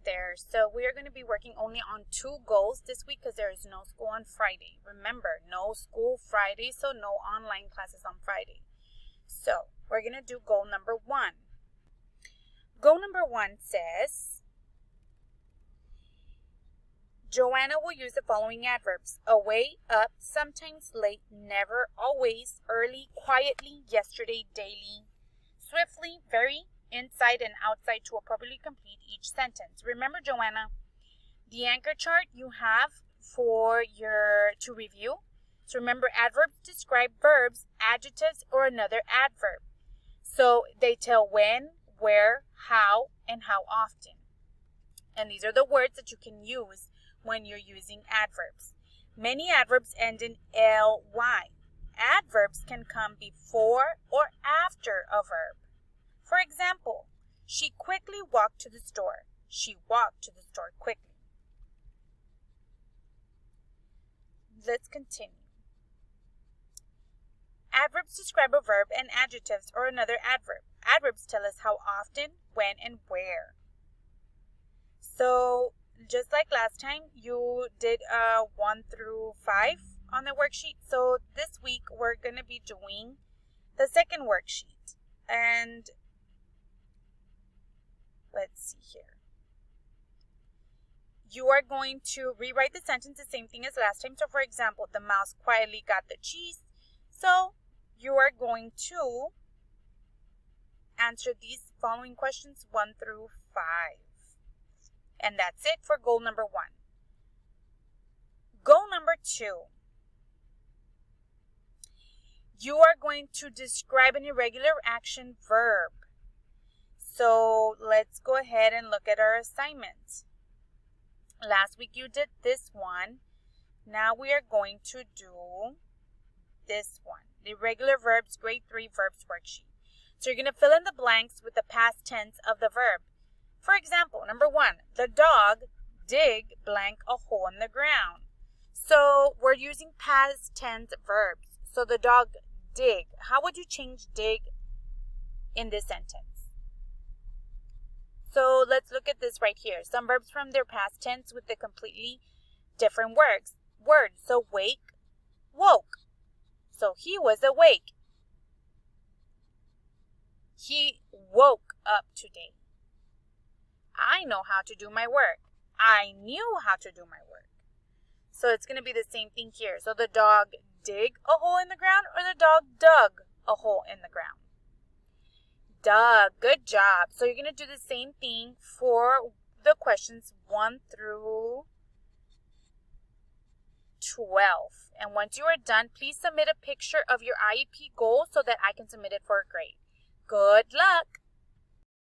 there. So we are going to be working only on 2 goals this week because there is no school on Friday. Remember, no school Friday, so no online classes on Friday. So we're going to do goal number 1. Goal number 1 says, Joanna will use the following adverbs: away, up, sometimes late, never, always, early, quietly, yesterday, daily, swiftly, very, inside and outside to appropriately complete each sentence. Remember, Joanna, the anchor chart you have to review. So remember, adverbs describe verbs, adjectives, or another adverb. So they tell when, where, how, and how often. And these are the words that you can use when you're using adverbs. Many adverbs end in ly. Adverbs can come before or after a verb. For example, she quickly walked to the store. She walked to the store quickly. Let's continue. Adverbs describe a verb and adjectives or another adverb. Adverbs tell us how often, when, and where. So, just like last time, you did 1 through 5 on the worksheet. So this week, we're going to be doing the second worksheet. And let's see here. You are going to rewrite the sentence the same thing as last time. So for example, the mouse quietly got the cheese. So you are going to answer these following questions 1 through 5. And that's it for goal number 1. Goal number 2. You are going to describe an irregular action verb. So let's go ahead and look at our assignment. Last week you did this one. Now we are going to do this one. The irregular verbs, grade 3 verbs worksheet. So you're going to fill in the blanks with the past tense of the verb. For example, number 1, the dog dig blank a hole in the ground. So we're using past tense verbs. So the dog dig. How would you change dig in this sentence? So let's look at this right here. Some verbs from their past tense with the completely different words. So wake, woke. So he was awake. He woke up today. I know how to do my work. I knew how to do my work. So it's going to be the same thing here. So the dog dig a hole in the ground, or the dog dug a hole in the ground? Dug. Good job. So you're going to do the same thing for the questions 1 through 12. And once you are done, please submit a picture of your IEP goal so that I can submit it for a grade. Good luck.